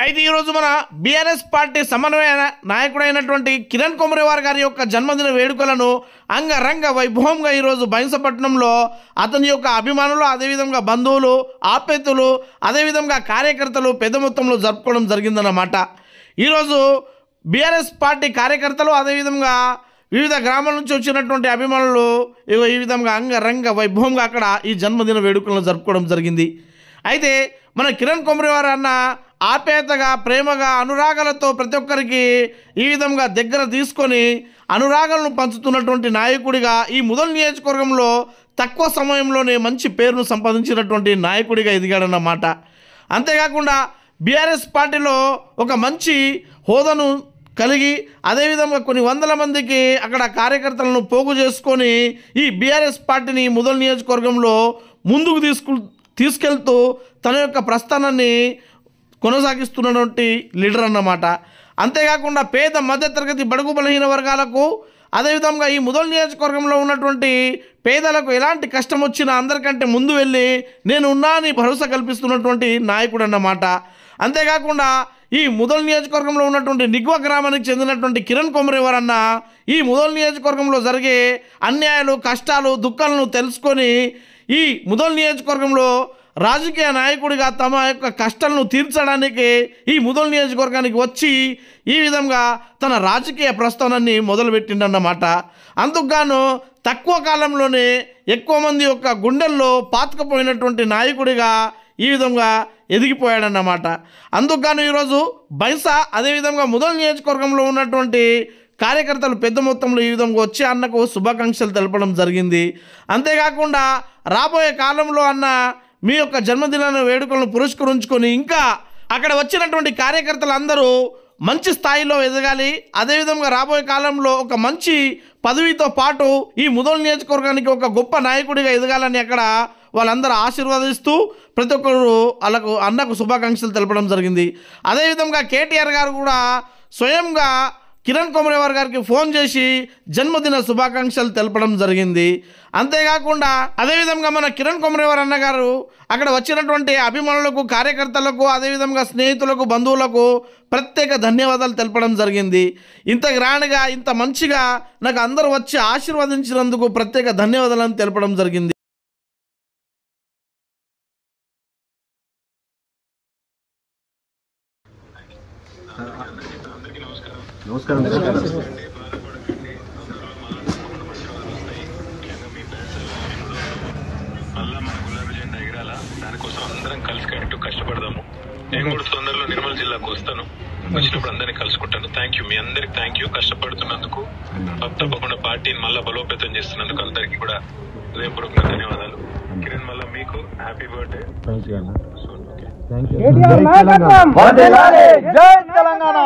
అయితే ఈరోజు మన బీఆర్ఎస్ పార్టీ సమన్వయ నాయకుడైనటువంటి కిరణ్ కొమరేవార్ గారి యొక్క జన్మదిన వేడుకలను అంగరంగ వైభవంగా ఈరోజు బైంసపట్నంలో అతని యొక్క అభిమానులు, అదేవిధంగా బంధువులు, ఆప్యాయతలు, అదేవిధంగా కార్యకర్తలు పెద్ద మొత్తంలో జరుపుకోవడం జరిగిందన్నమాట. ఈరోజు బీఆర్ఎస్ పార్టీ కార్యకర్తలు, అదేవిధంగా వివిధ గ్రామాల నుంచి వచ్చినటువంటి అభిమానులు ఈ విధంగా అంగరంగ వైభవంగా అక్కడ ఈ జన్మదిన వేడుకలను జరుపుకోవడం జరిగింది. అయితే మన కిరణ్ కొమరేవార్ అన్న ఆప్యాయతగా, ప్రేమగా, అనురాగాలతో ప్రతి ఒక్కరికి ఈ విధంగా దగ్గర తీసుకొని అనురాగాలను పంచుతున్నటువంటి నాయకుడిగా ఈ ముదల్ నియోజకవర్గంలో తక్కువ సమయంలోనే మంచి పేరును సంపాదించినటువంటి నాయకుడిగా ఎదిగాడన్నమాట. అంతేకాకుండా బీఆర్ఎస్ పార్టీలో ఒక మంచి హోదాను కలిగి, అదేవిధంగా కొన్ని వందల మందికి అక్కడ కార్యకర్తలను పోగు చేసుకొని ఈ బీఆర్ఎస్ పార్టీని ముదల్ నియోజకవర్గంలో ముందుకు తీసుకెళ్తూ తన యొక్క ప్రస్థానాన్ని కొనసాగిస్తున్నటువంటి లీడర్ అన్నమాట. అంతేకాకుండా పేద మధ్యతరగతి బడుగు బలహీన వర్గాలకు, అదేవిధంగా ఈ ముదల్ నియోజకవర్గంలో ఉన్నటువంటి పేదలకు ఎలాంటి కష్టం వచ్చినా అందరికంటే ముందు వెళ్ళి నేను ఉన్నా అని భరోసా కల్పిస్తున్నటువంటి నాయకుడు అన్నమాట. అంతేకాకుండా ఈ ముదల్ నియోజకవర్గంలో ఉన్నటువంటి నిగ్వ గ్రామానికి చెందినటువంటి కిరణ్ కొమరేవార్ అన్న ఈ ముదల్ నియోజకవర్గంలో జరిగే అన్యాయాలు, కష్టాలు, దుఃఖాలను తెలుసుకొని ఈ ముదల్ నియోజకవర్గంలో రాజకీయ నాయకుడిగా తమ యొక్క కష్టాలను తీర్చడానికి ఈ ముదల్ నియోజకవర్గానికి వచ్చి ఈ విధంగా తన రాజకీయ ప్రస్థానాన్ని మొదలుపెట్టిండన్నమాట. అందుకుగాను తక్కువ కాలంలోనే ఎక్కువ మంది యొక్క గుండెల్లో పాతుకుపోయినటువంటి నాయకుడిగా ఈ విధంగా ఎదిగిపోయాడన్నమాట. అందుకుగాను ఈరోజు బైంసా, అదేవిధంగా ముదల్ నియోజకవర్గంలో ఉన్నటువంటి కార్యకర్తలు పెద్ద మొత్తంలో ఈ విధంగా వచ్చి అన్నకు శుభాకాంక్షలు తెలపడం జరిగింది. అంతేకాకుండా రాబోయే కాలంలో అన్న మీ యొక్క జన్మదిన వేడుకలను పురస్కరించుకొని ఇంకా అక్కడ వచ్చినటువంటి కార్యకర్తలు అందరూ మంచి స్థాయిలో ఎదగాలి, అదేవిధంగా రాబోయే కాలంలో ఒక మంచి పదవితో పాటు ఈ ముదల్ నియోజకవర్గానికి ఒక గొప్ప నాయకుడిగా ఎదగాలని అక్కడ వాళ్ళందరూ ఆశీర్వదిస్తూ ప్రతి ఒక్కరు వాళ్ళకు అన్నకు శుభాకాంక్షలు తెలపడం జరిగింది. అదేవిధంగా కేటీఆర్ గారు కూడా స్వయంగా కిరణ్ కొమరేవార్ గారికి ఫోన్ చేసి జన్మదిన శుభాకాంక్షలు తెలపడం జరిగింది. అంతేకాకుండా అదేవిధంగా మన కిరణ్ కొమరేవార్ అన్న గారు అక్కడ వచ్చినటువంటి అభిమానులకు, కార్యకర్తలకు, అదేవిధంగా స్నేహితులకు, బంధువులకు ప్రత్యేక ధన్యవాదాలు తెలపడం జరిగింది. ఇంత గ్రాండ్గా, ఇంత మంచిగా నాకు అందరూ వచ్చి ఆశీర్వదించినందుకు ప్రత్యేక ధన్యవాదాలను తెలపడం జరిగింది. నమస్కారం. మళ్ళా మన గులాబీ జెండా ఎగరాల, దానికోసం అందరం కలిసి కష్టపడదాము. నేను కూడా తొందరలో నిర్మల్ జిల్లాకు వస్తాను, వచ్చినప్పుడు అందరినీ కలుసుకుంటాను. థ్యాంక్ యూ, మీ అందరికి థ్యాంక్ యూ. కష్టపడుతున్నందుకు, తప్పకుండా పార్టీని మళ్ళీ బలోపేతం చేస్తున్నందుకు అందరికీ కూడా హృదయపూర్వక ధన్యవాదాలు. కిరణ్, మళ్ళీ మీకు హ్యాపీ బర్త్డే. జై తెలంగాణ.